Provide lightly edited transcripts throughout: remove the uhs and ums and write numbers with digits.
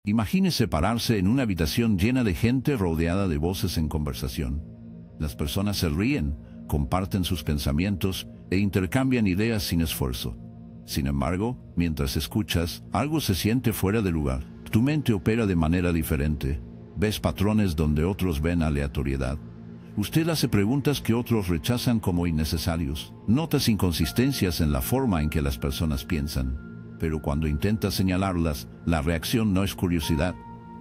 Imagínese pararse en una habitación llena de gente rodeada de voces en conversación. Las personas se ríen, comparten sus pensamientos e intercambian ideas sin esfuerzo. Sin embargo, mientras escuchas, algo se siente fuera de lugar. Tu mente opera de manera diferente. Ves patrones donde otros ven aleatoriedad. Usted hace preguntas que otros rechazan como innecesarios. Notas inconsistencias en la forma en que las personas piensan. Pero cuando intentas señalarlas, la reacción no es curiosidad,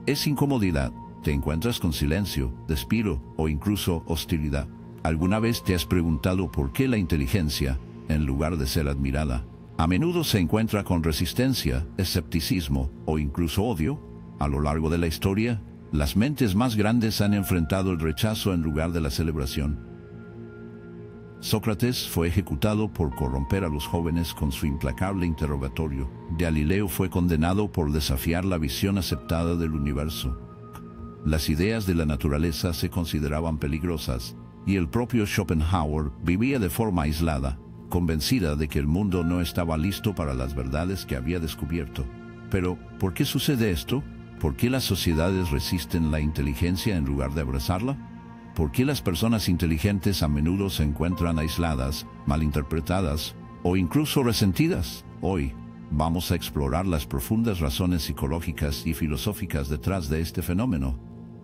es incomodidad. Te encuentras con silencio, despido o incluso hostilidad. ¿Alguna vez te has preguntado por qué la inteligencia, en lugar de ser admirada, a menudo se encuentra con resistencia, escepticismo o incluso odio? A lo largo de la historia, las mentes más grandes han enfrentado el rechazo en lugar de la celebración. Sócrates fue ejecutado por corromper a los jóvenes con su implacable interrogatorio. Galileo fue condenado por desafiar la visión aceptada del universo. Las ideas de la naturaleza se consideraban peligrosas, y el propio Schopenhauer vivía de forma aislada, convencida de que el mundo no estaba listo para las verdades que había descubierto. Pero, ¿por qué sucede esto? ¿Por qué las sociedades resisten la inteligencia en lugar de abrazarla? ¿Por qué las personas inteligentes a menudo se encuentran aisladas, malinterpretadas o incluso resentidas? Hoy, vamos a explorar las profundas razones psicológicas y filosóficas detrás de este fenómeno.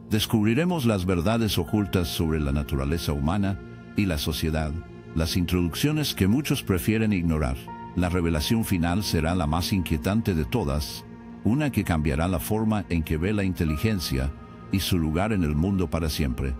Descubriremos las verdades ocultas sobre la naturaleza humana y la sociedad, las introducciones que muchos prefieren ignorar. La revelación final será la más inquietante de todas, una que cambiará la forma en que ve la inteligencia y su lugar en el mundo para siempre.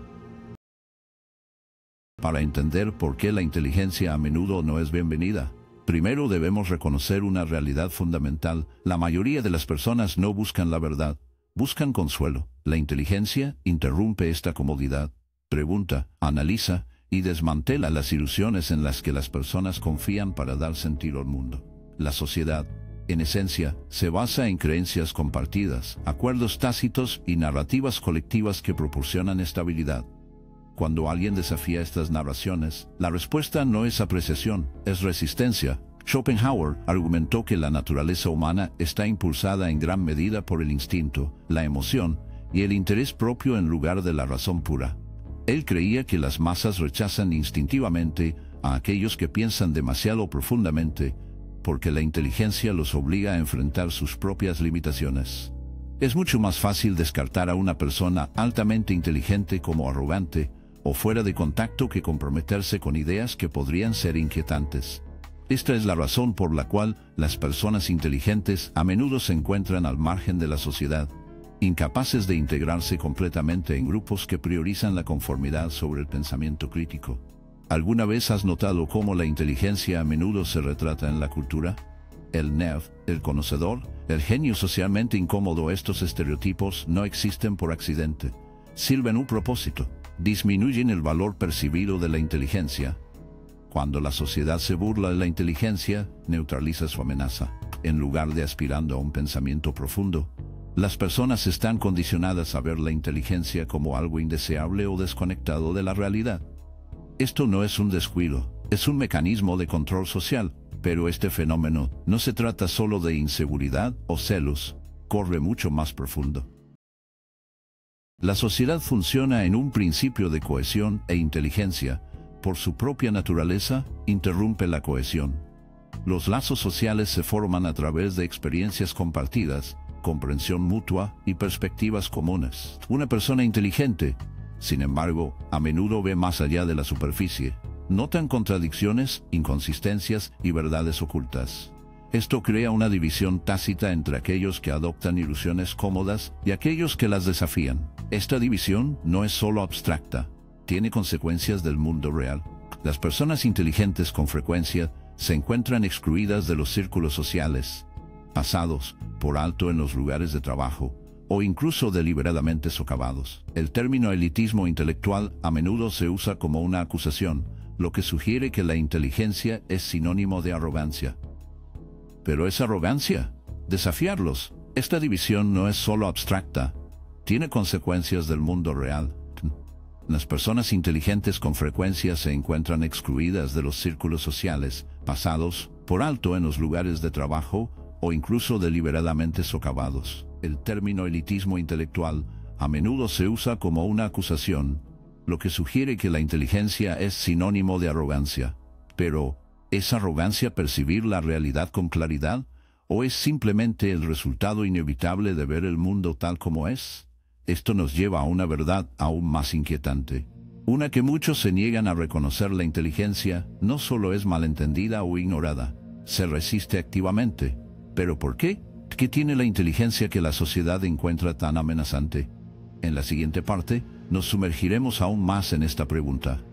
Para entender por qué la inteligencia a menudo no es bienvenida, primero debemos reconocer una realidad fundamental. La mayoría de las personas no buscan la verdad, buscan consuelo. La inteligencia interrumpe esta comodidad, pregunta, analiza y desmantela las ilusiones en las que las personas confían para dar sentido al mundo. La sociedad, en esencia, se basa en creencias compartidas, acuerdos tácitos y narrativas colectivas que proporcionan estabilidad. Cuando alguien desafía estas narraciones, la respuesta no es apreciación, es resistencia. Schopenhauer argumentó que la naturaleza humana está impulsada en gran medida por el instinto, la emoción y el interés propio en lugar de la razón pura. Él creía que las masas rechazan instintivamente a aquellos que piensan demasiado profundamente, porque la inteligencia los obliga a enfrentar sus propias limitaciones. Es mucho más fácil descartar a una persona altamente inteligente como arrogante o fuera de contacto que comprometerse con ideas que podrían ser inquietantes. Esta es la razón por la cual las personas inteligentes a menudo se encuentran al margen de la sociedad, incapaces de integrarse completamente en grupos que priorizan la conformidad sobre el pensamiento crítico. ¿Alguna vez has notado cómo la inteligencia a menudo se retrata en la cultura? El nerd, el conocedor, el genio socialmente incómodo. Estos estereotipos no existen por accidente. Sirven un propósito. Disminuyen el valor percibido de la inteligencia. Cuando la sociedad se burla de la inteligencia, neutraliza su amenaza. En lugar de aspirando a un pensamiento profundo, las personas están condicionadas a ver la inteligencia como algo indeseable o desconectado de la realidad. Esto no es un descuido, es un mecanismo de control social, pero este fenómeno no se trata solo de inseguridad o celos, corre mucho más profundo. La sociedad funciona en un principio de cohesión e inteligencia. Por su propia naturaleza, interrumpe la cohesión. Los lazos sociales se forman a través de experiencias compartidas, comprensión mutua y perspectivas comunes. Una persona inteligente, sin embargo, a menudo ve más allá de la superficie. Notan contradicciones, inconsistencias y verdades ocultas. Esto crea una división tácita entre aquellos que adoptan ilusiones cómodas y aquellos que las desafían. Esta división no es solo abstracta, tiene consecuencias del mundo real. Las personas inteligentes con frecuencia se encuentran excluidas de los círculos sociales, pasados por alto en los lugares de trabajo o incluso deliberadamente socavados. El término elitismo intelectual a menudo se usa como una acusación, lo que sugiere que la inteligencia es sinónimo de arrogancia. ¿Pero es arrogancia? Desafiarlos. Esta división no es solo abstracta, tiene consecuencias del mundo real. Las personas inteligentes con frecuencia se encuentran excluidas de los círculos sociales, pasados por alto en los lugares de trabajo o incluso deliberadamente socavados. El término elitismo intelectual a menudo se usa como una acusación, lo que sugiere que la inteligencia es sinónimo de arrogancia. Pero, ¿es arrogancia percibir la realidad con claridad? ¿O es simplemente el resultado inevitable de ver el mundo tal como es? Esto nos lleva a una verdad aún más inquietante. Una que muchos se niegan a reconocer: la inteligencia no solo es malentendida o ignorada, se resiste activamente. ¿Pero por qué? ¿Qué tiene la inteligencia que la sociedad encuentra tan amenazante? En la siguiente parte, nos sumergiremos aún más en esta pregunta.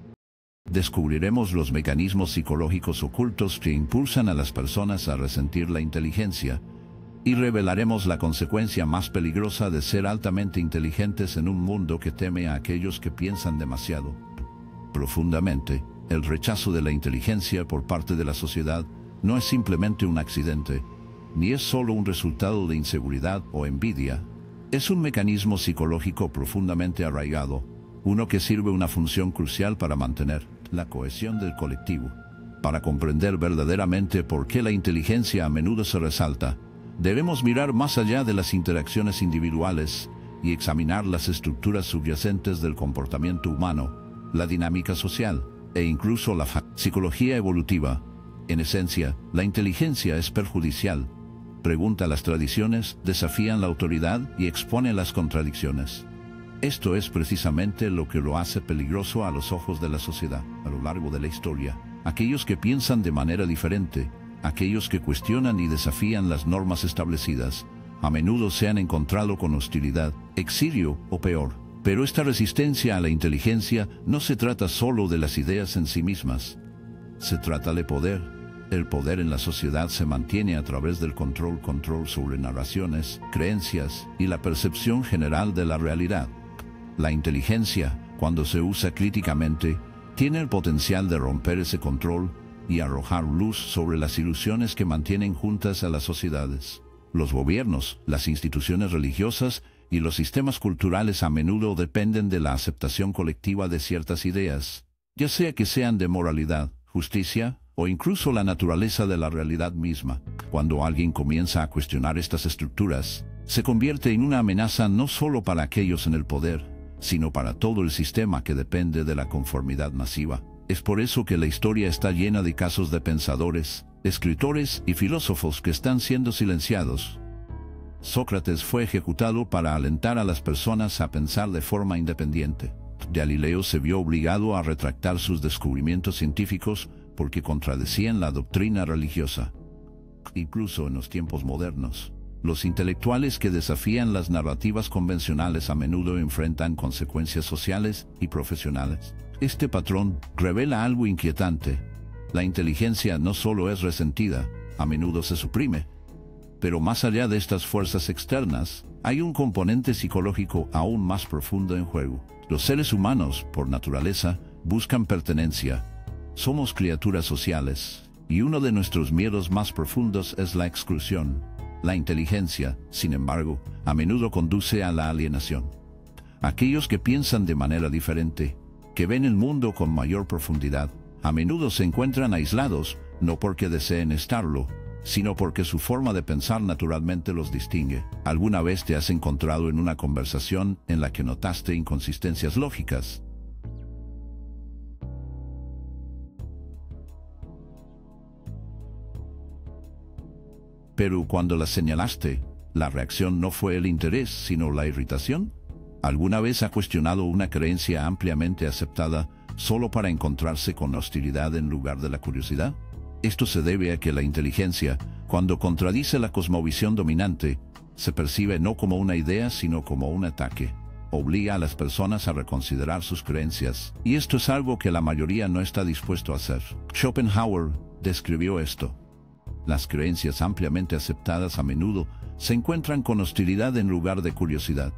Descubriremos los mecanismos psicológicos ocultos que impulsan a las personas a resentir la inteligencia, y revelaremos la consecuencia más peligrosa de ser altamente inteligentes en un mundo que teme a aquellos que piensan demasiado. Profundamente, el rechazo de la inteligencia por parte de la sociedad no es simplemente un accidente, ni es solo un resultado de inseguridad o envidia. Es un mecanismo psicológico profundamente arraigado, uno que sirve una función crucial para mantener la cohesión del colectivo. Para comprender verdaderamente por qué la inteligencia a menudo se resalta, debemos mirar más allá de las interacciones individuales y examinar las estructuras subyacentes del comportamiento humano, la dinámica social e incluso la psicología evolutiva. En esencia, la inteligencia es perjudicial. Pregunta las tradiciones, desafían la autoridad y expone las contradicciones. Esto es precisamente lo que lo hace peligroso a los ojos de la sociedad. A lo largo de la historia, aquellos que piensan de manera diferente, aquellos que cuestionan y desafían las normas establecidas, a menudo se han encontrado con hostilidad, exilio o peor. Pero esta resistencia a la inteligencia no se trata solo de las ideas en sí mismas. Se trata de poder. El poder en la sociedad se mantiene a través del control sobre narraciones, creencias y la percepción general de la realidad. La inteligencia, cuando se usa críticamente, tiene el potencial de romper ese control y arrojar luz sobre las ilusiones que mantienen juntas a las sociedades. Los gobiernos, las instituciones religiosas y los sistemas culturales a menudo dependen de la aceptación colectiva de ciertas ideas, ya sea que sean de moralidad, justicia o incluso la naturaleza de la realidad misma. Cuando alguien comienza a cuestionar estas estructuras, se convierte en una amenaza no solo para aquellos en el poder, sino para todo el sistema que depende de la conformidad masiva. Es por eso que la historia está llena de casos de pensadores, escritores y filósofos que están siendo silenciados. Sócrates fue ejecutado para alentar a las personas a pensar de forma independiente. Galileo se vio obligado a retractar sus descubrimientos científicos porque contradecían la doctrina religiosa. Incluso en los tiempos modernos, los intelectuales que desafían las narrativas convencionales a menudo enfrentan consecuencias sociales y profesionales. Este patrón revela algo inquietante. La inteligencia no solo es resentida, a menudo se suprime. Pero más allá de estas fuerzas externas, hay un componente psicológico aún más profundo en juego. Los seres humanos, por naturaleza, buscan pertenencia. Somos criaturas sociales, y uno de nuestros miedos más profundos es la exclusión. La inteligencia, sin embargo, a menudo conduce a la alienación. Aquellos que piensan de manera diferente, que ven el mundo con mayor profundidad, a menudo se encuentran aislados, no porque deseen estarlo, sino porque su forma de pensar naturalmente los distingue. ¿Alguna vez te has encontrado en una conversación en la que notaste inconsistencias lógicas? Pero cuando las señalaste, ¿la reacción no fue el interés, sino la irritación? ¿Alguna vez ha cuestionado una creencia ampliamente aceptada solo para encontrarse con hostilidad en lugar de la curiosidad? Esto se debe a que la inteligencia, cuando contradice la cosmovisión dominante, se percibe no como una idea sino como un ataque. Obliga a las personas a reconsiderar sus creencias, y esto es algo que la mayoría no está dispuesto a hacer. Schopenhauer describió esto. Las creencias ampliamente aceptadas a menudo se encuentran con hostilidad en lugar de curiosidad.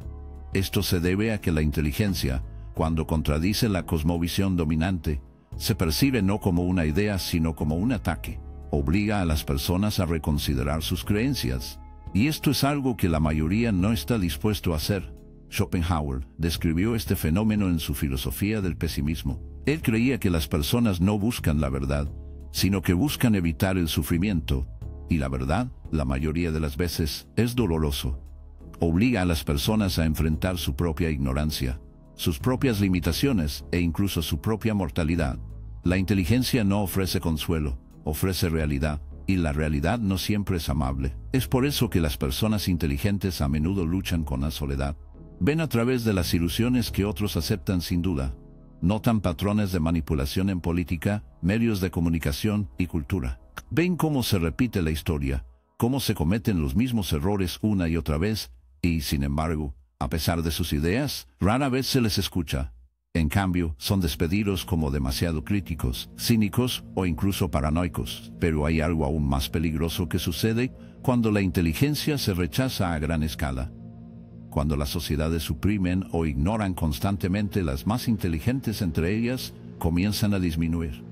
Esto se debe a que la inteligencia, cuando contradice la cosmovisión dominante, se percibe no como una idea sino como un ataque. Obliga a las personas a reconsiderar sus creencias, y esto es algo que la mayoría no está dispuesto a hacer. Schopenhauer describió este fenómeno en su filosofía del pesimismo. Él creía que las personas no buscan la verdad, sino que buscan evitar el sufrimiento, y la verdad, la mayoría de las veces, es doloroso. obliga a las personas a enfrentar su propia ignorancia, sus propias limitaciones e incluso su propia mortalidad. La inteligencia no ofrece consuelo, ofrece realidad, y la realidad no siempre es amable. Es por eso que las personas inteligentes a menudo luchan con la soledad. Ven a través de las ilusiones que otros aceptan sin duda. Notan patrones de manipulación en política, medios de comunicación y cultura. Ven cómo se repite la historia, cómo se cometen los mismos errores una y otra vez, y, sin embargo, a pesar de sus ideas, rara vez se les escucha. En cambio, son despedidos como demasiado críticos, cínicos o incluso paranoicos. Pero hay algo aún más peligroso que sucede cuando la inteligencia se rechaza a gran escala. Cuando las sociedades suprimen o ignoran constantemente las más inteligentes entre ellas, comienzan a disminuir.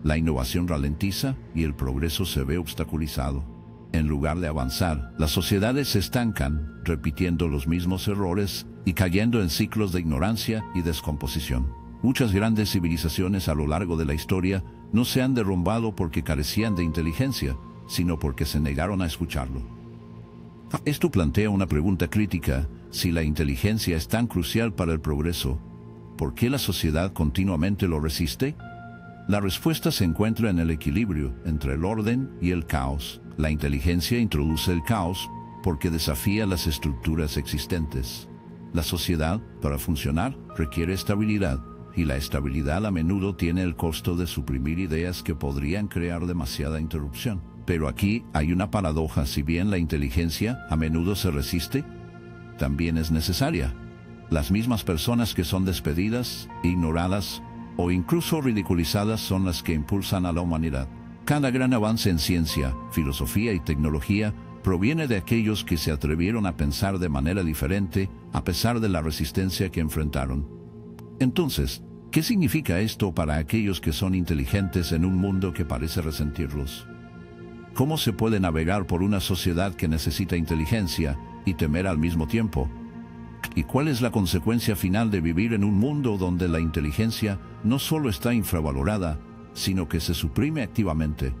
La innovación ralentiza y el progreso se ve obstaculizado. En lugar de avanzar, las sociedades se estancan, repitiendo los mismos errores y cayendo en ciclos de ignorancia y descomposición. Muchas grandes civilizaciones a lo largo de la historia no se han derrumbado porque carecían de inteligencia, sino porque se negaron a escucharlo. Esto plantea una pregunta crítica: si la inteligencia es tan crucial para el progreso, ¿por qué la sociedad continuamente lo resiste? La respuesta se encuentra en el equilibrio entre el orden y el caos. La inteligencia introduce el caos porque desafía las estructuras existentes. La sociedad, para funcionar, requiere estabilidad, y la estabilidad a menudo tiene el costo de suprimir ideas que podrían crear demasiada interrupción. Pero aquí hay una paradoja: si bien la inteligencia a menudo se resiste, también es necesaria. Las mismas personas que son despedidas, ignoradas o incluso ridiculizadas son las que impulsan a la humanidad. Cada gran avance en ciencia, filosofía y tecnología proviene de aquellos que se atrevieron a pensar de manera diferente a pesar de la resistencia que enfrentaron. Entonces, ¿qué significa esto para aquellos que son inteligentes en un mundo que parece resentirlos? ¿Cómo se puede navegar por una sociedad que necesita inteligencia y temer al mismo tiempo? ¿Y cuál es la consecuencia final de vivir en un mundo donde la inteligencia no solo está infravalorada, sino que se suprime activamente?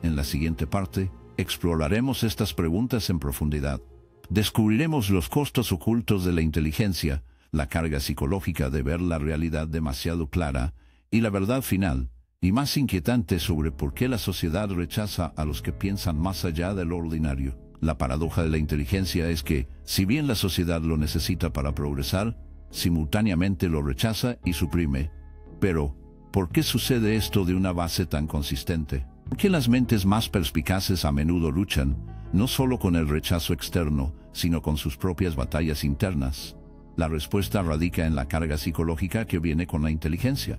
En la siguiente parte, exploraremos estas preguntas en profundidad. Descubriremos los costos ocultos de la inteligencia, la carga psicológica de ver la realidad demasiado clara, y la verdad final, y más inquietante, sobre por qué la sociedad rechaza a los que piensan más allá de lo ordinario. La paradoja de la inteligencia es que, si bien la sociedad lo necesita para progresar, simultáneamente lo rechaza y suprime. Pero, ¿por qué sucede esto de una base tan consistente? ¿Por qué las mentes más perspicaces a menudo luchan, no solo con el rechazo externo, sino con sus propias batallas internas? La respuesta radica en la carga psicológica que viene con la inteligencia.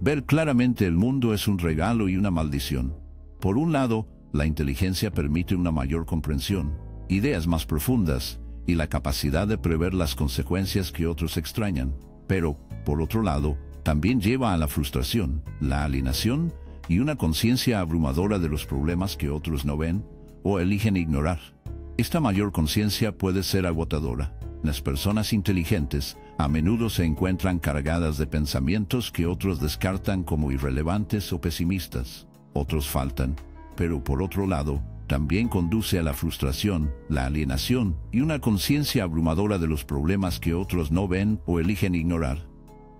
Ver claramente el mundo es un regalo y una maldición. Por un lado, la inteligencia permite una mayor comprensión, ideas más profundas y la capacidad de prever las consecuencias que otros extrañan. Pero, por otro lado, también lleva a la frustración, la alienación y una conciencia abrumadora de los problemas que otros no ven o eligen ignorar. Esta mayor conciencia puede ser agotadora. Las personas inteligentes a menudo se encuentran cargadas de pensamientos que otros descartan como irrelevantes o pesimistas. Otros faltan. Pero por otro lado, también conduce a la frustración, la alienación y una conciencia abrumadora de los problemas que otros no ven o eligen ignorar.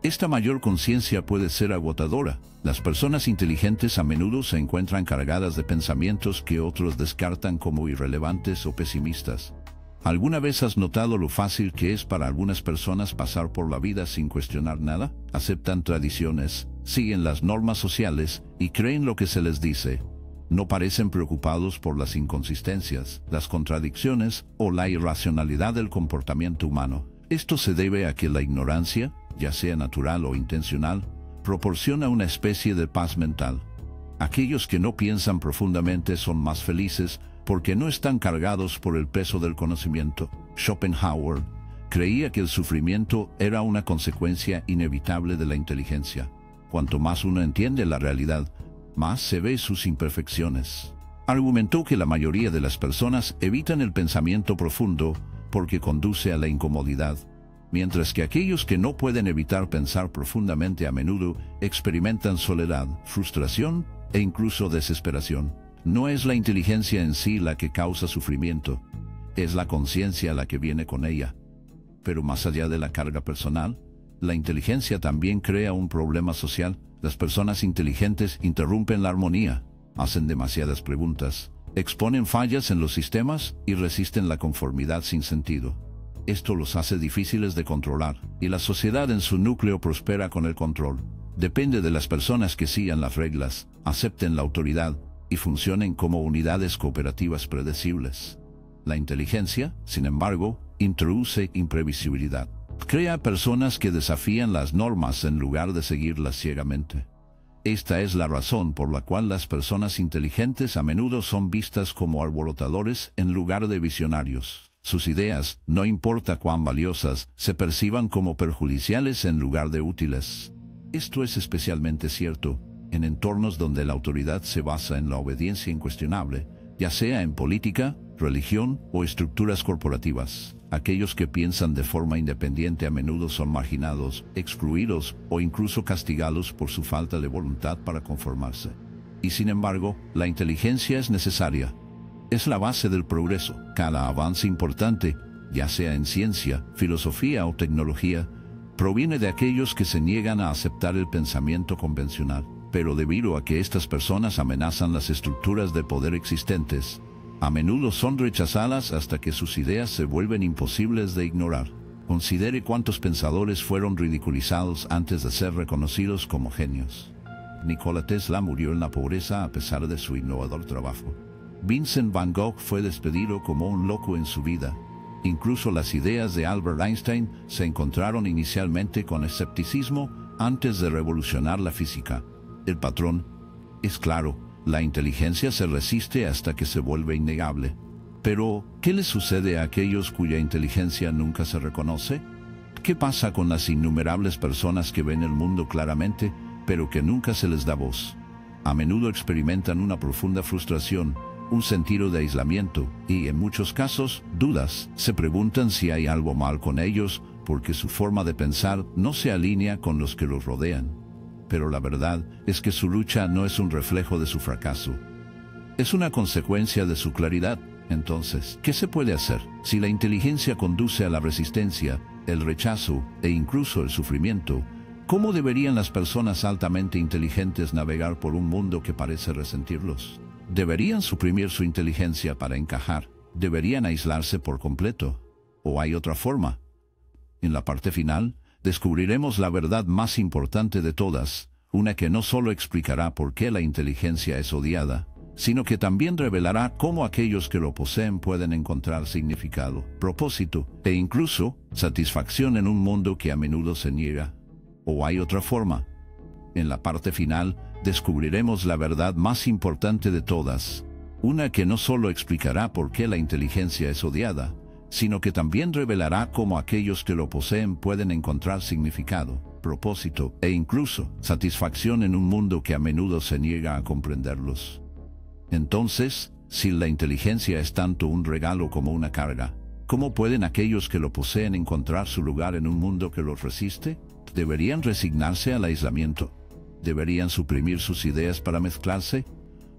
Esta mayor conciencia puede ser agotadora. Las personas inteligentes a menudo se encuentran cargadas de pensamientos que otros descartan como irrelevantes o pesimistas. ¿Alguna vez has notado lo fácil que es para algunas personas pasar por la vida sin cuestionar nada? Aceptan tradiciones, siguen las normas sociales y creen lo que se les dice. No parecen preocupados por las inconsistencias, las contradicciones o la irracionalidad del comportamiento humano. Esto se debe a que la ignorancia, ya sea natural o intencional, proporciona una especie de paz mental. Aquellos que no piensan profundamente son más felices porque no están cargados por el peso del conocimiento. Schopenhauer creía que el sufrimiento era una consecuencia inevitable de la inteligencia. Cuanto más uno entiende la realidad, más se ve sus imperfecciones. Argumentó que la mayoría de las personas evitan el pensamiento profundo porque conduce a la incomodidad, mientras que aquellos que no pueden evitar pensar profundamente a menudo experimentan soledad, frustración e incluso desesperación. No es la inteligencia en sí la que causa sufrimiento, es la conciencia la que viene con ella. Pero más allá de la carga personal, la inteligencia también crea un problema social. Las personas inteligentes interrumpen la armonía, hacen demasiadas preguntas, exponen fallas en los sistemas y resisten la conformidad sin sentido. Esto los hace difíciles de controlar, y la sociedad en su núcleo prospera con el control. Depende de las personas que sigan las reglas, acepten la autoridad y funcionen como unidades cooperativas predecibles. La inteligencia, sin embargo, introduce imprevisibilidad. Crea personas que desafían las normas en lugar de seguirlas ciegamente. Esta es la razón por la cual las personas inteligentes a menudo son vistas como alborotadores en lugar de visionarios. Sus ideas, no importa cuán valiosas, se perciban como perjudiciales en lugar de útiles. Esto es especialmente cierto en entornos donde la autoridad se basa en la obediencia incuestionable, ya sea en política, religión o estructuras corporativas. Aquellos que piensan de forma independiente a menudo son marginados, excluidos o incluso castigados por su falta de voluntad para conformarse. Y sin embargo, la inteligencia es necesaria. Es la base del progreso. Cada avance importante, ya sea en ciencia, filosofía o tecnología, proviene de aquellos que se niegan a aceptar el pensamiento convencional. Pero debido a que estas personas amenazan las estructuras de poder existentes, a menudo son rechazadas hasta que sus ideas se vuelven imposibles de ignorar. Considere cuántos pensadores fueron ridiculizados antes de ser reconocidos como genios. Nikola Tesla murió en la pobreza a pesar de su innovador trabajo. Vincent Van Gogh fue despedido como un loco en su vida. Incluso las ideas de Albert Einstein se encontraron inicialmente con escepticismo antes de revolucionar la física. El patrón es claro. La inteligencia se resiste hasta que se vuelve innegable. Pero, ¿qué les sucede a aquellos cuya inteligencia nunca se reconoce? ¿Qué pasa con las innumerables personas que ven el mundo claramente, pero que nunca se les da voz? A menudo experimentan una profunda frustración, un sentido de aislamiento y, en muchos casos, dudas. Se preguntan si hay algo mal con ellos porque su forma de pensar no se alinea con los que los rodean. Pero la verdad es que su lucha no es un reflejo de su fracaso. Es una consecuencia de su claridad. Entonces, ¿qué se puede hacer? Si la inteligencia conduce a la resistencia, el rechazo e incluso el sufrimiento, ¿cómo deberían las personas altamente inteligentes navegar por un mundo que parece resentirlos? ¿Deberían suprimir su inteligencia para encajar? ¿Deberían aislarse por completo? ¿O hay otra forma? En la parte final, descubriremos la verdad más importante de todas, una que no solo explicará por qué la inteligencia es odiada, sino que también revelará cómo aquellos que lo poseen pueden encontrar significado, propósito e incluso satisfacción en un mundo que a menudo se niega. ¿O hay otra forma? En la parte final, descubriremos la verdad más importante de todas, una que no solo explicará por qué la inteligencia es odiada, sino que también revelará cómo aquellos que lo poseen pueden encontrar significado, propósito e incluso satisfacción en un mundo que a menudo se niega a comprenderlos. Entonces, si la inteligencia es tanto un regalo como una carga, ¿cómo pueden aquellos que lo poseen encontrar su lugar en un mundo que los resiste? ¿Deberían resignarse al aislamiento? ¿Deberían suprimir sus ideas para mezclarse?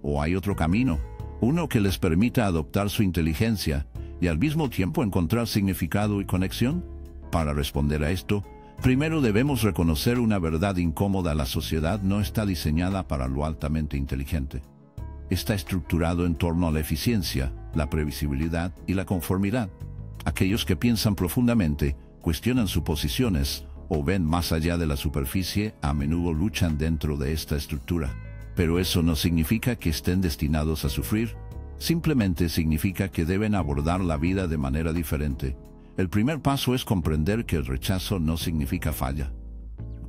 ¿O hay otro camino, uno que les permita adoptar su inteligencia y al mismo tiempo encontrar significado y conexión? Para responder a esto, primero debemos reconocer una verdad incómoda: la sociedad no está diseñada para lo altamente inteligente. Está estructurado en torno a la eficiencia, la previsibilidad y la conformidad. Aquellos que piensan profundamente, cuestionan sus posiciones o ven más allá de la superficie, a menudo luchan dentro de esta estructura. Pero eso no significa que estén destinados a sufrir. Simplemente significa que deben abordar la vida de manera diferente. El primer paso es comprender que el rechazo no significa falla.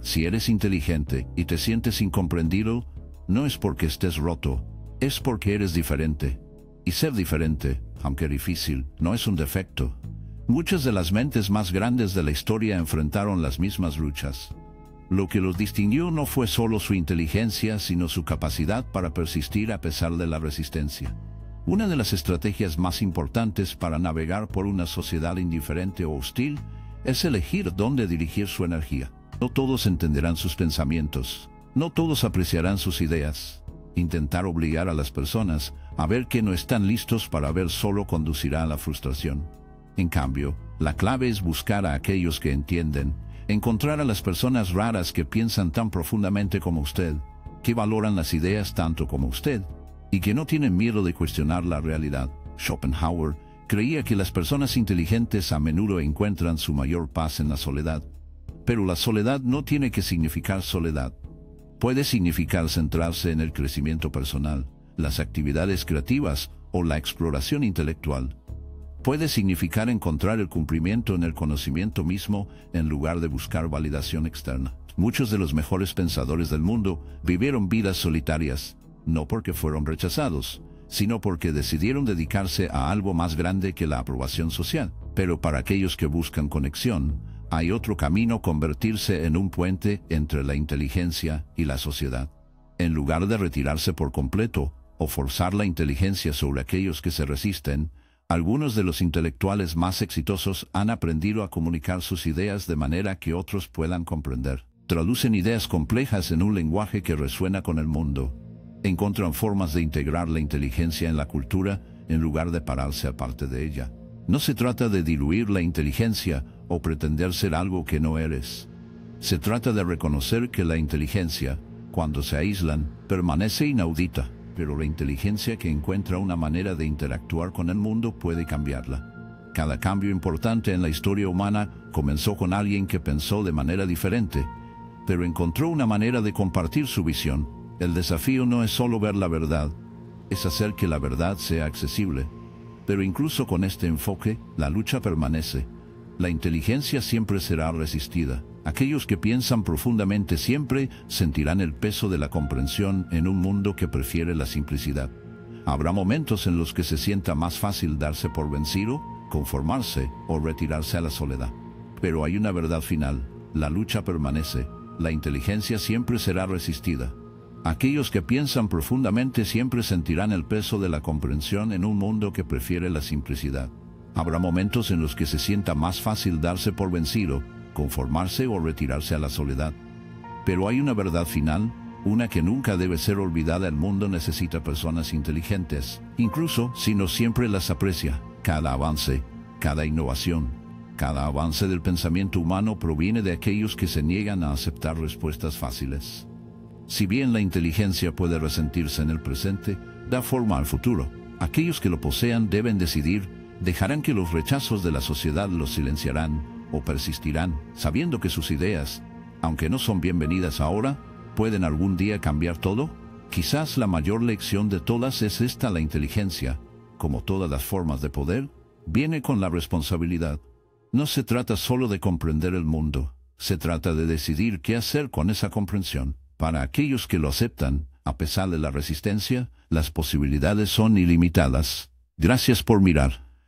Si eres inteligente y te sientes incomprendido, no es porque estés roto, es porque eres diferente. Y ser diferente, aunque difícil, no es un defecto. Muchas de las mentes más grandes de la historia enfrentaron las mismas luchas. Lo que los distinguió no fue solo su inteligencia, sino su capacidad para persistir a pesar de la resistencia. Una de las estrategias más importantes para navegar por una sociedad indiferente o hostil es elegir dónde dirigir su energía. No todos entenderán sus pensamientos, no todos apreciarán sus ideas. Intentar obligar a las personas A ver que no están listos para ver solo conducirá a la frustración. En cambio, la clave es buscar a aquellos que entienden, encontrar a las personas raras que piensan tan profundamente como usted, que valoran las ideas tanto como usted, y que no tienen miedo de cuestionar la realidad. Schopenhauer creía que las personas inteligentes a menudo encuentran su mayor paz en la soledad. Pero la soledad no tiene que significar soledad. Puede significar centrarse en el crecimiento personal, las actividades creativas o la exploración intelectual. Puede significar encontrar el cumplimiento en el conocimiento mismo en lugar de buscar validación externa. Muchos de los mejores pensadores del mundo vivieron vidas solitarias, no porque fueron rechazados, sino porque decidieron dedicarse a algo más grande que la aprobación social. Pero para aquellos que buscan conexión, hay otro camino: convertirse en un puente entre la inteligencia y la sociedad. En lugar de retirarse por completo o forzar la inteligencia sobre aquellos que se resisten, algunos de los intelectuales más exitosos han aprendido a comunicar sus ideas de manera que otros puedan comprender. Traducen ideas complejas en un lenguaje que resuena con el mundo. Encuentran formas de integrar la inteligencia en la cultura en lugar de pararse aparte de ella. No se trata de diluir la inteligencia o pretender ser algo que no eres. Se trata de reconocer que la inteligencia, cuando se aíslan, permanece inaudita, pero la inteligencia que encuentra una manera de interactuar con el mundo puede cambiarla. Cada cambio importante en la historia humana comenzó con alguien que pensó de manera diferente, pero encontró una manera de compartir su visión. El desafío no es solo ver la verdad, es hacer que la verdad sea accesible. Pero incluso con este enfoque, la lucha permanece. La inteligencia siempre será resistida. Aquellos que piensan profundamente siempre sentirán el peso de la comprensión en un mundo que prefiere la simplicidad. Habrá momentos en los que se sienta más fácil darse por vencido, conformarse o retirarse a la soledad. Pero hay una verdad final: la lucha permanece. La inteligencia siempre será resistida. Aquellos que piensan profundamente siempre sentirán el peso de la comprensión en un mundo que prefiere la simplicidad. Habrá momentos en los que se sienta más fácil darse por vencido, conformarse o retirarse a la soledad. Pero hay una verdad final, una que nunca debe ser olvidada: el mundo necesita personas inteligentes, incluso si no siempre las aprecia. Cada avance, cada innovación, cada avance del pensamiento humano proviene de aquellos que se niegan a aceptar respuestas fáciles. Si bien la inteligencia puede resentirse en el presente, da forma al futuro. Aquellos que lo posean deben decidir: dejarán que los rechazos de la sociedad los silenciarán o persistirán, sabiendo que sus ideas, aunque no son bienvenidas ahora, pueden algún día cambiar todo. Quizás la mayor lección de todas es esta: la inteligencia, como todas las formas de poder, viene con la responsabilidad. No se trata solo de comprender el mundo, se trata de decidir qué hacer con esa comprensión. Para aquellos que lo aceptan, a pesar de la resistencia, las posibilidades son ilimitadas. Gracias por mirar.